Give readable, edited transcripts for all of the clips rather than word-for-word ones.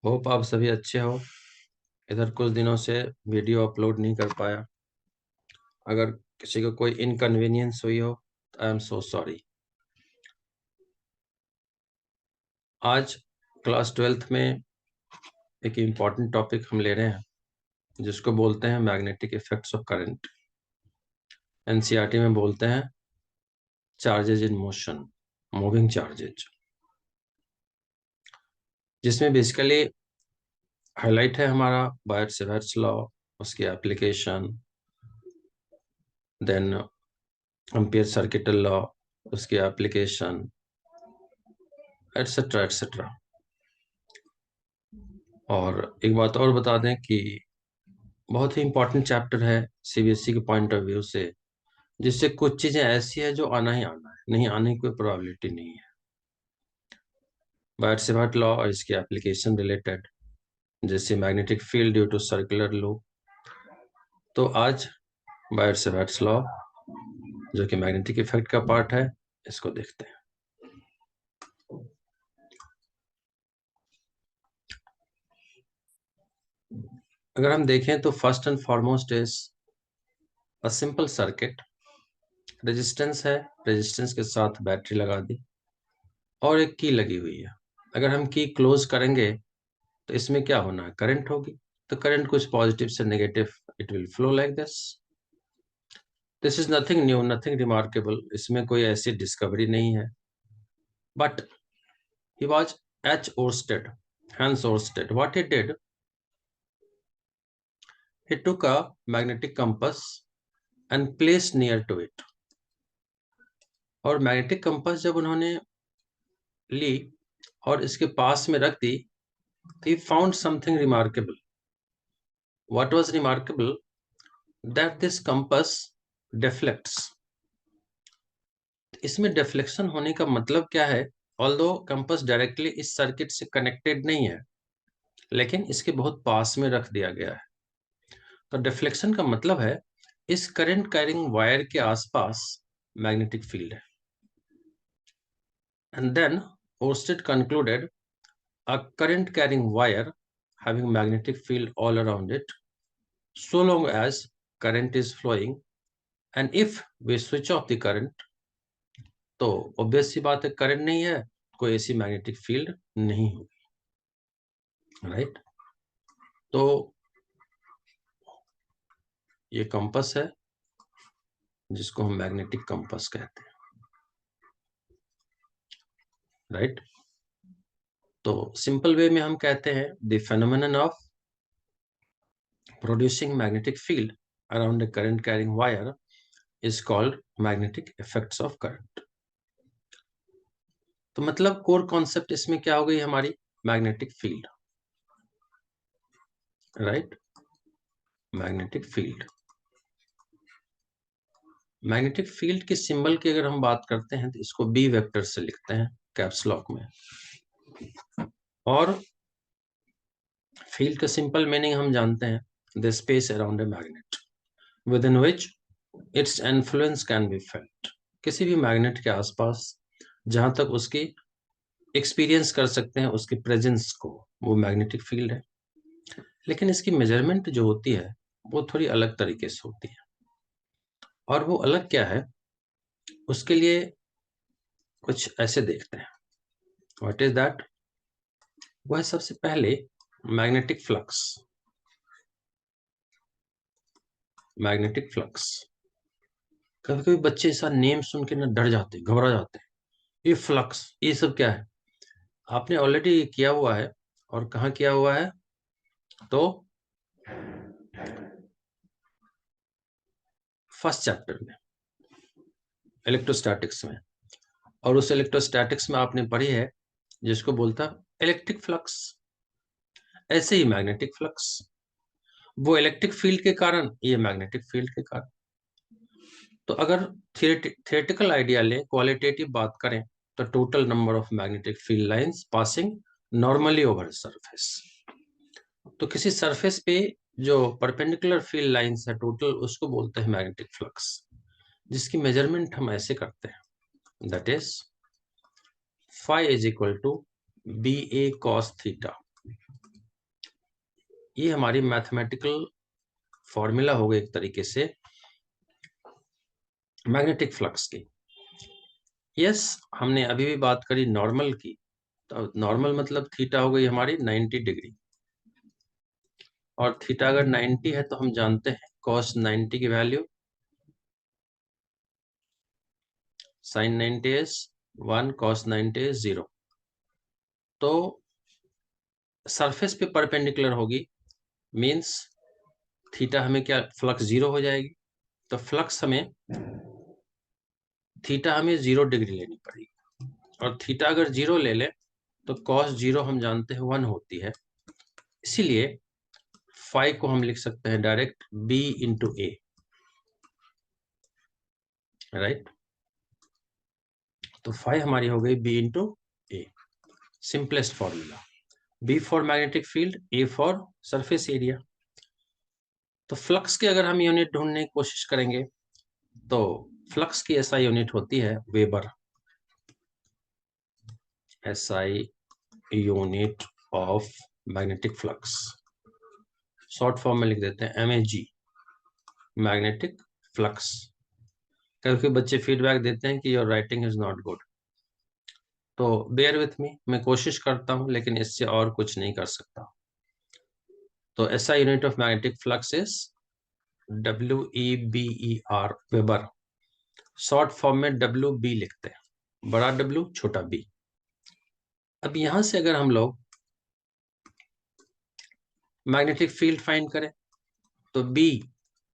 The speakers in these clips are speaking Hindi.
होप आप सभी अच्छे हो। इधर कुछ दिनों से वीडियो अपलोड नहीं कर पाया। अगर किसी को कोई इनकन्वीनियंस हुई हो तो आई एम सो सॉरी। आज क्लास 12th में एक इम्पॉर्टेंट टॉपिक हम ले रहे हैं जिसको बोलते हैं magnetic effects of current. NCERT में बोलते हैं charges in motion, moving charges, जिसमें बेसिकली हाईलाइट है हमारा बायर-सेवर्ट्स लॉ, उसकी application, then Ampere circuital law, उसकी एप्लीकेशन, एटसेट्रा एटसेट्रा। और एक बात और बता दें कि बहुत ही इंपॉर्टेंट चैप्टर है सीबीएसई के पॉइंट ऑफ व्यू से, जिससे कुछ चीजें ऐसी है जो आना ही आना है, नहीं आने की कोई प्रोबेबिलिटी नहीं है। बायर-सेवर्ट लॉ और इसकी एप्लीकेशन रिलेटेड, जैसे magnetic field due to circular loop. तो आज बायर-सेवर्ट्स लॉ, जो कि मैग्नेटिक इफेक्ट का पार्ट है, इसको देखते हैं। अगर हम देखें तो first and foremost is a simple circuit. Resistance है, रेजिस्टेंस के साथ बैटरी लगा दी और एक की लगी हुई है। अगर हम की क्लोज करेंगे तो इसमें क्या होना है, करंट होगी। तो करंट कुछ पॉजिटिव से negative, it will flow like this. This is nothing new, nothing remarkable, इसमें कोई ऐसी डिस्कवरी नहीं है। But he was H Oersted, Hans Oersted, what he did, he took a magnetic compass and placed near to it। और मैग्नेटिक कंपास जब उन्होंने ली और इसके पास में रख दी, he found something remarkable। what was remarkable, that this compass deflects। इसमें डिफ्लेक्शन होने का मतलब क्या है, ऑल्दो कंपास डायरेक्टली इस सर्किट से कनेक्टेड नहीं है, लेकिन इसके बहुत पास में रख दिया गया है। तो डिफ्लेक्शन का मतलब है इस करंट कैरिंग वायर के आसपास मैग्नेटिक फील्ड है। And then Oersted concluded a current carrying wire having magnetic field all around it, so long as current is flowing, and if we switch off the current, तो ऑब्वियस सी बात है करंट नहीं है, कोई ऐसी मैग्नेटिक फील्ड नहीं होगी, राइट। तो ये कंपास है जिसको हम मैग्नेटिक कंपास कहते हैं, राइट। तो सिंपल वे में हम कहते हैं the phenomenon of producing magnetic field around the current carrying wire is called magnetic effects of current. तो मतलब कोर कॉन्सेप्ट इसमें क्या हो गई हमारी, magnetic field, right. Magnetic field, magnetic field के सिंबल की अगर हम बात करते हैं तो इसको बी वेक्टर से लिखते हैं कैप्स लॉक में। और फील्ड का सिंपल मीनिंग हम जानते हैं, the space around a magnet with in which its influence can be felt. किसी भी मैग्नेट के आसपास जहां तक उसकी एक्सपीरियंस कर सकते हैं उसकी प्रेजेंस को, वो मैग्नेटिक फील्ड है। लेकिन इसकी मेजरमेंट जो होती है वो थोड़ी अलग तरीके से होती है। और वो अलग क्या है, उसके लिए कुछ ऐसे देखते हैं। व्हाट इज दैट, वह सबसे पहले मैग्नेटिक फ्लक्स। मैग्नेटिक फ्लक्स, कभी कभी बच्चे ऐसा नेम सुन के ना डर जाते, घबरा जाते हैं, ये फ्लक्स ये सब क्या है। आपने ऑलरेडी किया हुआ है, और कहाँ किया हुआ है, तो फर्स्ट चैप्टर में इलेक्ट्रोस्टैटिक्स में। और उस इलेक्ट्रोस्टैटिक्स में आपने पढ़ी है जिसको बोलता इलेक्ट्रिक फ्लक्स। ऐसे ही मैग्नेटिक फ्लक्स, वो इलेक्ट्रिक फील्ड के कारण, ये मैग्नेटिक फील्ड के कारण। तो अगर थियोरेटिकल आइडिया लें, क्वालिटेटिव बात करें, तो total number of magnetic field lines passing normally over surface. तो किसी सरफेस पे जो परपेंडिकुलर फील्ड लाइंस है टोटल, उसको बोलते हैं मैग्नेटिक फ्लक्स, जिसकी मेजरमेंट हम ऐसे करते हैं, that is phi is equal to BA cos theta। ये हमारी मैथमेटिकल फॉर्मूला हो गई एक तरीके से मैग्नेटिक फ्लक्स की। यस, हमने अभी भी बात करी नॉर्मल की, तो नॉर्मल मतलब थीटा हो गई हमारी 90 डिग्री, और थीटा अगर 90 है तो हम जानते हैं cos 90 की value sin 90 is 1, cos 90 is 0। तो सरफेस पे परपेंडिकुलर होगी, मींस थीटा हमें क्या, फ्लक्स 0 हो जाएगी। तो फ्लक्स हमें थीटा हमें 0 डिग्री लेनी पड़ेगी, और थीटा अगर 0 ले ले तो cos 0 हम जानते हैं 1 होती है। इसीलिए फाई को हम लिख सकते हैं डायरेक्ट b इंटू ए, राइट। तो फाई हमारी हो गई b into A, simplest formula. B for magnetic field, A for surface area. तो फ्लक्स के अगर हम यूनिट ढूंढने की कोशिश करेंगे तो फ्लक्स की SI यूनिट होती है weber, SI unit of magnetic flux, short form में लिख देते हैं MAG, मैग्नेटिक फ्लक्स। कभी बच्चे फीडबैक देते हैं कि your writing is not good, तो बेयर विथ मी, मैं कोशिश करता हूं लेकिन इससे और कुछ नहीं कर सकता। तो SI unit of magnetic flux is WEBER, weber. Short form में WB लिखते हैं, बड़ा W छोटा b। अब यहां से अगर हम लोग मैग्नेटिक फील्ड फाइंड करें तो B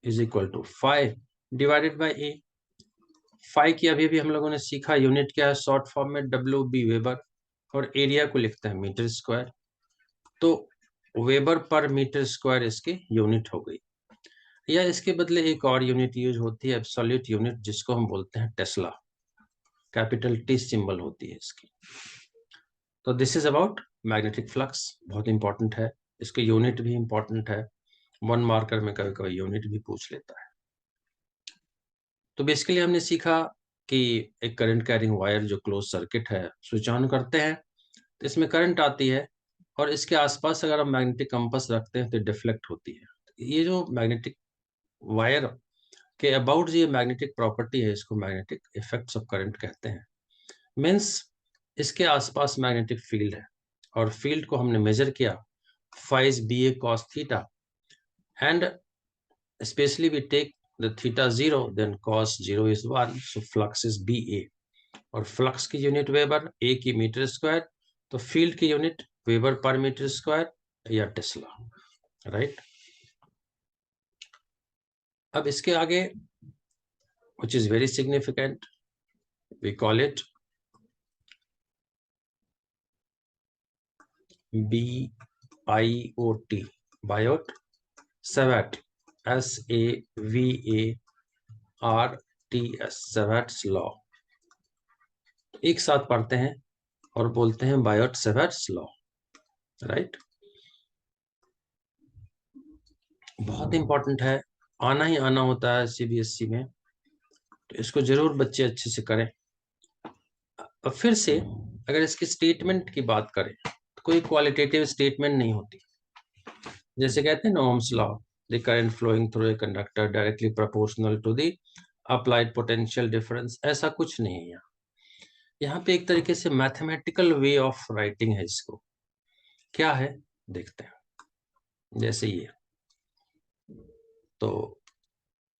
is equal to 5 divided by A। 5 की अभी भी हम लोगों ने सीखा यूनिट क्या है, शॉर्ट फॉर्म में WB वेबर, और एरिया को लिखते हैं मीटर स्क्वायर। तो वेबर पर मीटर स्क्वायर इसकी यूनिट हो गई, या इसके बदले एक और यूनिट यूज होती है एब्सोल्यूट यूनिट, जिसको हम बोलते हैं टेस्ला, कैपिटल T सिंबल होती है इसकी। तो this is about magnetic flux, बहुत इंपॉर्टेंट है, इसके यूनिट भी इंपॉर्टेंट है, 1 मार्कर में कभी कभी यूनिट भी पूछ लेता है। तो बेसिकली हमने सीखा कि एक करंट कैरिंग वायर जो क्लोज सर्किट है, स्विच ऑन करते हैं तो इसमें करंट आती है, और इसके आसपास अगर हम मैग्नेटिक कंपास रखते हैं तो डिफ्लेक्ट होती है। ये जो मैग्नेटिक वायर के अबाउट ये मैग्नेटिक प्रॉपर्टी है, इसको मैग्नेटिक इफेक्ट्स ऑफ करंट कहते हैं। मीन्स इसके आसपास मैग्नेटिक फील्ड है, और फील्ड को हमने मेजर किया, phi is BA cos theta, and specially we take the theta 0, then cos 0 is 1, so flux is BA। और फ्लक्स की यूनिट वेबर, A की मीटर स्क्वायर, तो फील्ड की unit weber per metre square या टेस्ला, राइट। अब इसके आगे which is very significant, we call it BIOT, biot, SAVAT, SAVARTS, SAVAT's law. एक साथ पढ़ते हैं और बोलते हैं बायोट सेवर्ट्स लॉ, राइट। बहुत इंपॉर्टेंट है, आना ही आना होता है CBSE में, तो इसको जरूर बच्चे अच्छे से करें। अब फिर से अगर इसकी स्टेटमेंट की बात करें तो कोई क्वालिटेटिव स्टेटमेंट नहीं होती। जैसे कहते हैं ना Ohm's law, the current flowing through a conductor directly proportional to the applied potential difference, ऐसा कुछ नहीं है यहाँ। यहाँ पे एक तरीके से मैथमेटिकल वे ऑफ राइटिंग है इसको। क्या है देखते हैं, जैसे ये, तो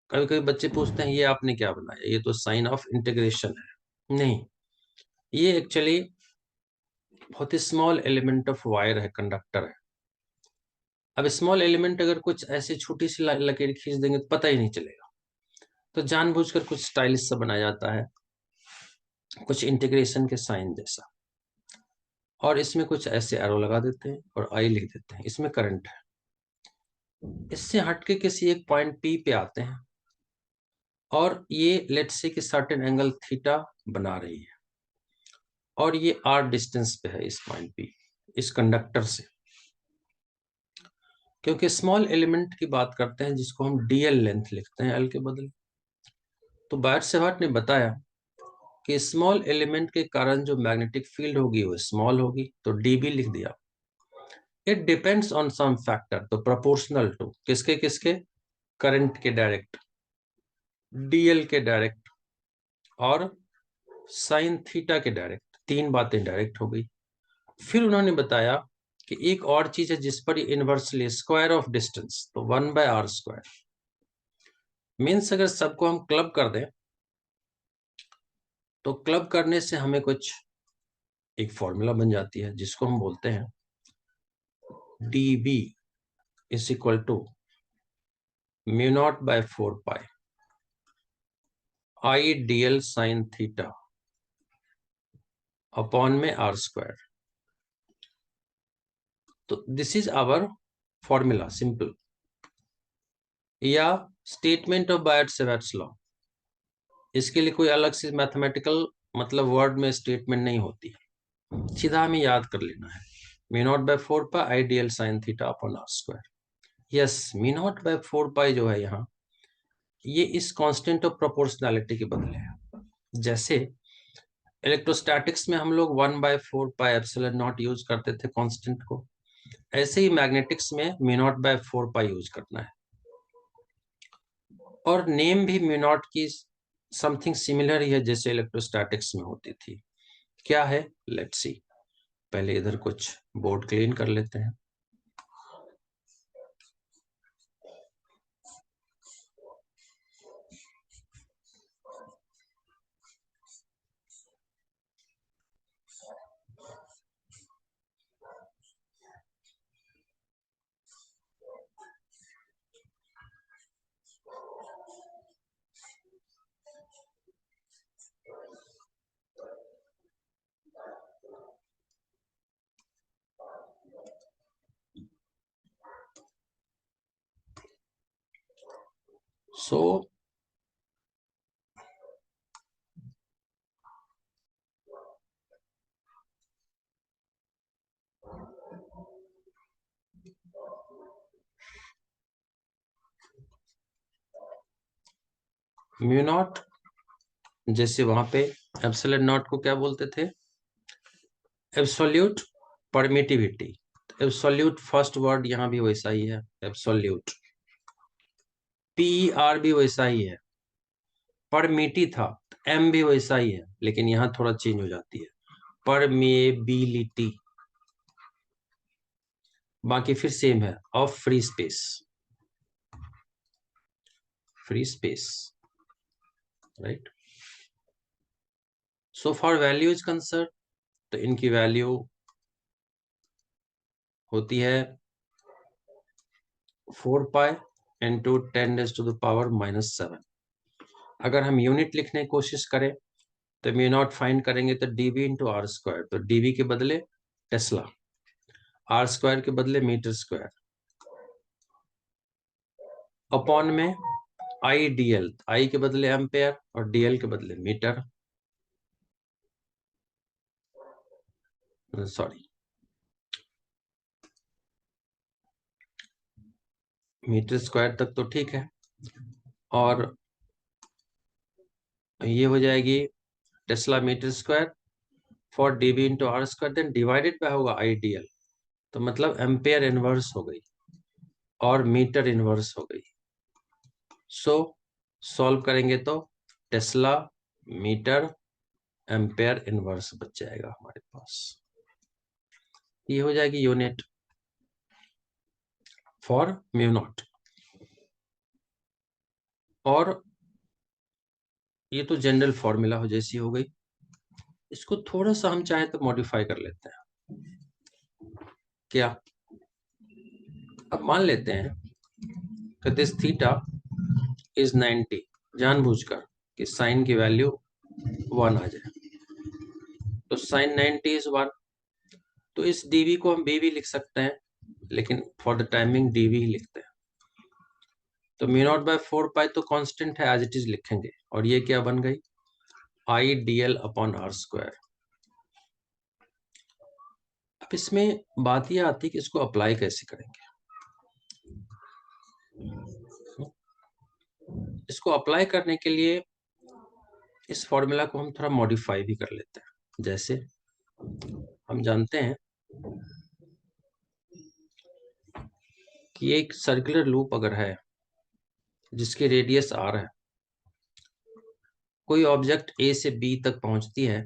कभी कभी बच्चे पूछते हैं ये आपने क्या बनाया, ये तो साइन ऑफ इंटीग्रेशन है। नहीं, ये एक्चुअली बहुत ही स्मॉल एलिमेंट ऑफ वायर है, कंडक्टर है। अब स्मॉल एलिमेंट अगर कुछ ऐसी छोटी सी लकीर खींच देंगे तो पता ही नहीं चलेगा, तो जानबूझकर कुछ स्टाइलिश सा बनाया जाता है, कुछ इंटीग्रेशन के साइन जैसा, और इसमें कुछ ऐसे एरो लगा देते हैं और आई लिख देते हैं, इसमें करंट है। इससे हटके किसी एक पॉइंट P पे आते हैं, और ये लेट्स से कि सर्टेन एंगल थीटा बना रही है, और ये R डिस्टेंस पे है इस पॉइंट P, इस कंडक्टर से। क्योंकि स्मॉल एलिमेंट की बात करते हैं जिसको हम DL लेंथ लिखते हैं L के बदले, तो बायट-सेवर्ट ने बताया कि स्मॉल एलिमेंट के कारण जो मैग्नेटिक फील्ड होगी वो स्मॉल होगी, तो DB लिख दिया। It depends on some factor, तो प्रोपोर्शनल टू किसके किसके, करंट के डायरेक्ट, डीएल के डायरेक्ट और साइन थीटा के डायरेक्ट। तीन बातें डायरेक्ट हो गई। फिर उन्होंने बताया कि एक और चीज है जिस पर इनवर्सली स्क्वायर ऑफ डिस्टेंस, तो 1/r²। मीन्स अगर सबको हम क्लब कर दें तो क्लब करने से हमें कुछ एक फॉर्मूला बन जाती है जिसको हम बोलते हैं dB is equal to μ0/4π I dl sine theta upon में r²। तो this is our formula, simple, या स्टेटमेंट ऑफ बायट-सेवर्ट्स लॉ। इसके लिए कोई अलग से मैथमेटिकल मतलब वर्ड में स्टेटमेंट नहीं होती, सीधा हमें याद कर लेना है। μ0/4π I dl sine theta upon r²। Yes, μ0/4π जो है यहाँ, ये इस कांस्टेंट ऑफ प्रोपोर्शनैलिटी के बदले है। जैसे इलेक्ट्रोस्टैटिक्स में हम लोग 1/4π एप्सिलॉन नॉट यूज करते थे कांस्टेंट को, ऐसे ही मैग्नेटिक्स में μ0/4π यूज करना है। और नेम भी μ0 की समथिंग सिमिलर ही है जैसे इलेक्ट्रोस्टैटिक्स में होती थी। क्या है, लेट्स सी। पहले इधर कुछ बोर्ड क्लीन कर लेते हैं। सो μ0, जैसे वहां पे एप्सिलॉन नॉट को क्या बोलते थे, absolute permittivity. Absolute first word यहाँ भी वैसा ही है, एब्सोल्यूट। PER भी वैसा ही है, परमिटी था, M भी वैसा ही है, लेकिन यहाँ थोड़ा चेंज हो जाती है, परमेबिलिटी। बाकी फिर सेम है, of free space, free space, right. So for value is concern, तो इनकी वैल्यू होती है 4π इंटू 10⁻⁻⁷। अगर हम यूनिट लिखने की कोशिश करें तो μ0 फाइंड करेंगे तो dB इंटू r², तो dB के बदले टेस्ला, r² के बदले मीटर², अपॉन में I dl, I के बदले एम्पेयर और dl के बदले मीटर, सॉरी मीटर² तक तो ठीक है। और ये हो जाएगी tesla metre for dB into r², then divided by होगा I dl, तो मतलब एम्पेयर इनवर्स हो गई और मीटर इनवर्स हो गई। सो सॉल्व करेंगे तो टेस्ला मीटर एम्पेयर इनवर्स बच जाएगा हमारे पास। ये हो जाएगी यूनिट फॉर μ0। और ये तो जनरल फॉर्मूला हो जैसी हो गई। इसको थोड़ा सा हम चाहे तो मॉडिफाई कर लेते हैं। क्या, अब मान लेते हैं कि दिस थीटा इज 90, जानबूझकर कि साइन की वैल्यू 1 आ जाए, तो साइन 90 इज 1। तो इस dB को हम b भी लिख सकते हैं, लेकिन फॉर द टाइमिंग dB ही लिखते हैं। तो μ0/4π तो कांस्टेंट है, एज इट इज लिखेंगे, और ये क्या बन गई, I dl अपॉन r²। अब इसमें बात यह आती है कि इसको अप्लाई कैसे करेंगे। इसको अप्लाई करने के लिए इस फॉर्मूला को हम थोड़ा मॉडिफाई भी कर लेते हैं। जैसे हम जानते हैं कि एक सर्कुलर लूप अगर है जिसकी रेडियस r है, कोई ऑब्जेक्ट a से b तक पहुंचती है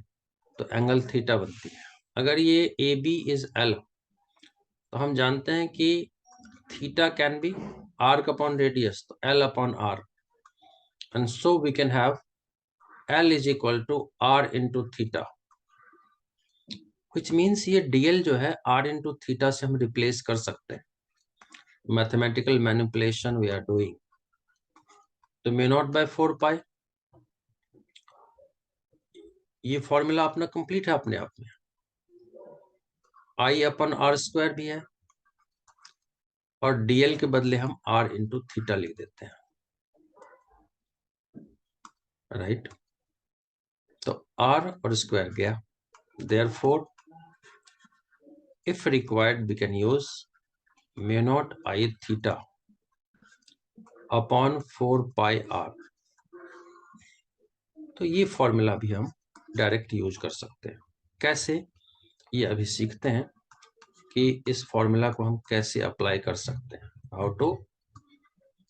तो एंगल थीटा बनती है। अगर ये ए बी इज एल, तो हम जानते हैं कि theta can be r upon radius, तो l upon r, and so we can have l is equal to r into theta, which means ये dl जो है r इंटू थीटा से हम रिप्लेस कर सकते हैं। Mathematical manipulation we are doing. तो म्यू नॉट बाय 4 पाई, ये फॉर्मूला अपना कंप्लीट है अपने आप में। आई अपन आर स्क्वायर भी है, और डीएल के बदले हम आर इंटू थीटा लिख देते हैं, राइट। तो आर और स्क्वायर गया, therefore if required we can use mu naught I theta upon 4 pi r. तो ये फॉर्मूला भी हम डायरेक्ट यूज कर सकते हैं। कैसे, ये अभी सीखते हैं कि इस फॉर्मूला को हम कैसे अप्लाई कर सकते हैं, how to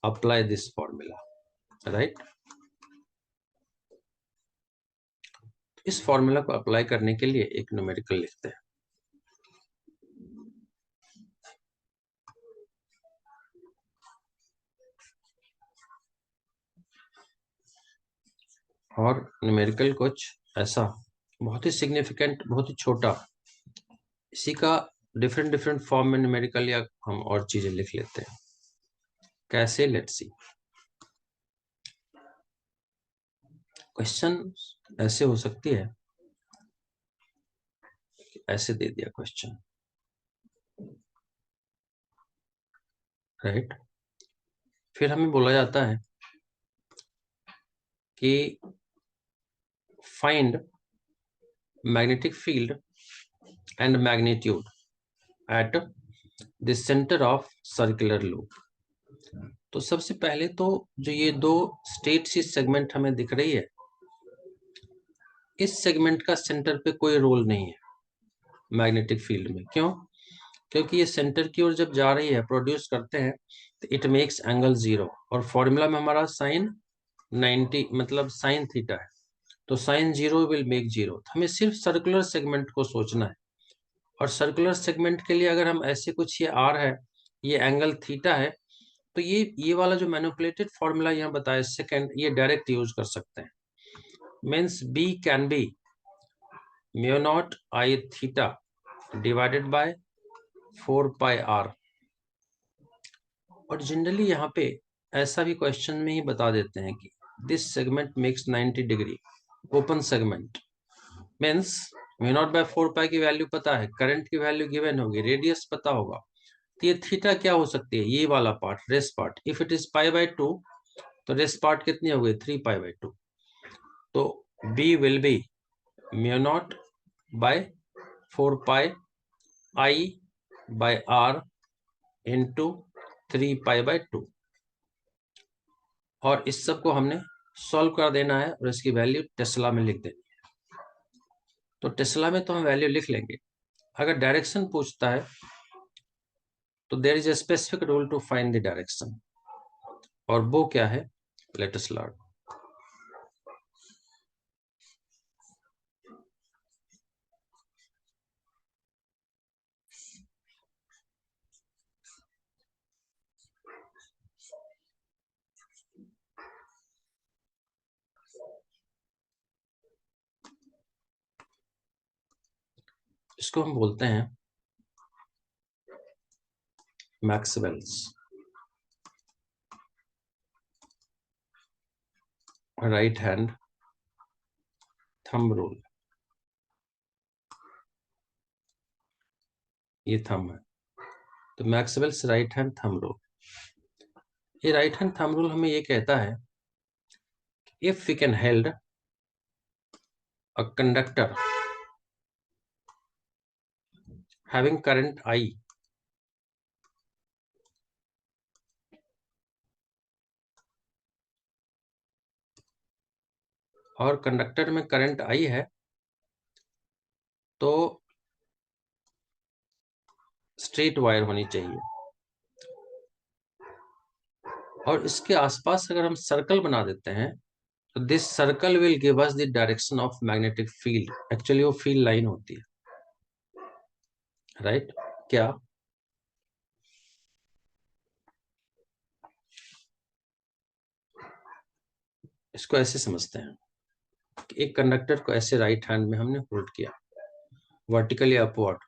apply this formula, right. इस फॉर्मूला को अप्लाई करने के लिए एक न्यूमेरिकल लिखते हैं। और न्यूमेरिकल कुछ ऐसा बहुत ही सिग्निफिकेंट, बहुत ही छोटा, इसी का डिफरेंट डिफरेंट फॉर्म में न्यूमेरिकल या हम और चीजें लिख लेते हैं। कैसे, लेट्स सी। क्वेश्चन ऐसे हो सकती है, ऐसे दे दिया क्वेश्चन, राइट। फिर हमें बोला जाता है कि find magnetic field and magnitude at the centre of circular loop. तो सबसे पहले तो जो ये दो स्टेट सी सेगमेंट हमें दिख रही है, इस सेगमेंट का सेंटर पे कोई रोल नहीं है मैग्नेटिक फील्ड में। क्यों? क्योंकि ये सेंटर की ओर जब जा रही है, प्रोड्यूस करते हैं, तो इट मेक्स एंगल 0, और फॉर्मूला में हमारा साइन 90 मतलब साइन थीटा है, तो साइन 0 विल मेक 0। हमें सिर्फ सर्कुलर सेगमेंट को सोचना है, और सर्कुलर सेगमेंट के लिए अगर हम ऐसे कुछ, ये आर है, ये एंगल थीटा है, तो ये वाला जो मैनिपुलेटेड फॉर्मूला यहाँ बताया सेकंड, ये डायरेक्ट यूज कर सकते हैं। Means B can be mu naught I theta divided by 4 pi r. और जनरली यहाँ पे ऐसा भी क्वेश्चन में ही बता देते हैं कि this segment makes 90 degree open segment. Means mu naught by 4 pi की वैल्यू पता है, करंट की वैल्यू गिवन होगी, रेडियस पता होगा, तो ये थीटा क्या हो सकती है, ये वाला part, rest part. If it is पाई/2, तो रेस पार्ट कितनी हो गई, 3 पाई/2। तो B will be mu naught by 4 pi I by R into 3 पाई/2। और इस सब को हमने सॉल्व कर देना है, और इसकी वैल्यू टेस्ला में लिख देनी है। तो टेस्ला में तो हम वैल्यू लिख लेंगे। अगर डायरेक्शन पूछता है तो there is a specific rule to find the direction, और वो क्या है, लेट अस लर्न। इसको हम बोलते हैं Maxwell's right hand thumb rule. ये थंब है, तो Maxwell's right hand thumb rule. ये राइट हैंड थंब रूल हमें ये कहता है, if we can held a conductor having current I और कंडक्टर में करंट आई है, तो स्ट्रेट वायर होनी चाहिए। और इसके आसपास अगर हम सर्कल बना देते हैं तो this circle will give us the direction of magnetic field. Actually वो फील्ड लाइन होती है, राइट? क्या इसको ऐसे समझते हैं कि एक कंडक्टर को ऐसे राइट हैंड में हमने होल्ड किया, वर्टिकली अपवर्ड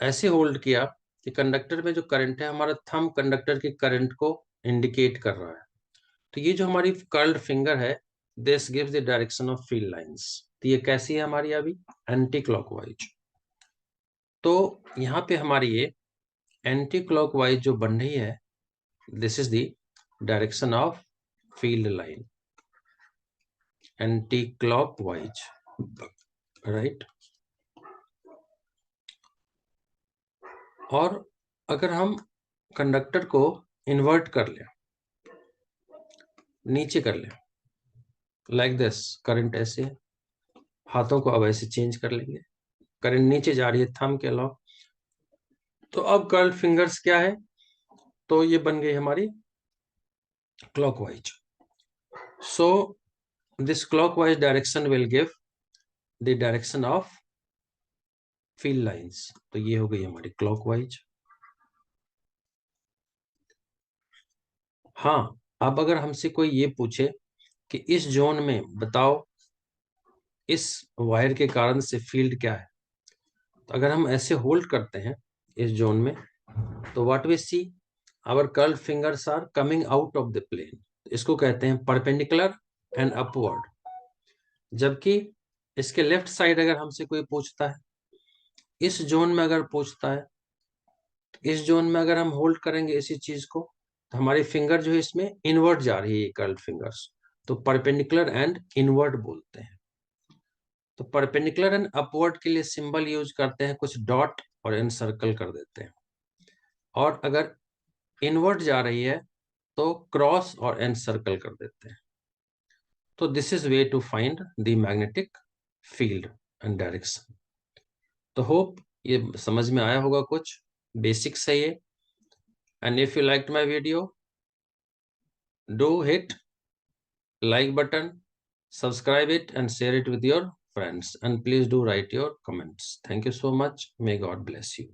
ऐसे होल्ड किया कि कंडक्टर में जो करंट है, हमारा थंब कंडक्टर के करंट को इंडिकेट कर रहा है। तो ये जो हमारी कर्ल्ड फिंगर है, this gives the direction of field lines. तो ये कैसी है हमारी अभी? Anti clockwise. तो यहाँ पे हमारी ये एंटी क्लॉकवाइज जो बन रही है, this is the direction of field line, anti clockwise, right? और अगर हम कंडक्टर को इन्वर्ट कर लें, नीचे कर लें, लाइक दिस, करंट ऐसे है, हाथों को अब ऐसे चेंज कर लेंगे, करंट नीचे जा रही है थंब के अलावा, तो अब कर्ल्ड फिंगर्स क्या है? तो ये बन गई हमारी clockwise. So this clockwise direction will give the direction of field lines. तो ये हो गई हमारी क्लॉकवाइज। हाँ, अब अगर हमसे कोई ये पूछे कि इस जोन में बताओ इस वायर के कारण से फील्ड क्या है, तो अगर हम ऐसे होल्ड करते हैं इस जोन में, तो what we see, our curled fingers are coming out of the plane. इसको कहते हैं परपेंडिकुलर एंड अपवर्ड। जबकि इसके लेफ्ट साइड अगर हमसे कोई पूछता है, इस जोन में अगर पूछता है, तो इस जोन में अगर हम होल्ड करेंगे इसी चीज को, तो हमारी फिंगर जो है इसमें इनवर्ट जा रही है, कर्ल्ड फिंगर्स, तो परपेंडिकुलर एंड इनवर्ट बोलते हैं। तो परपेंडिकुलर एंड अपवर्ड के लिए सिंबल यूज करते हैं, कुछ डॉट और एनसर्कल कर देते हैं। और अगर इनवर्ट जा रही है तो क्रॉस और एनसर्कल कर देते हैं। तो this is way to find the magnetic field and direction. तो होप ये समझ में आया होगा, कुछ बेसिक्स है ये। And if you liked my video, do hit like button, subscribe it and share it with your friends, and please do write your comments. Thank you so much. May God bless you.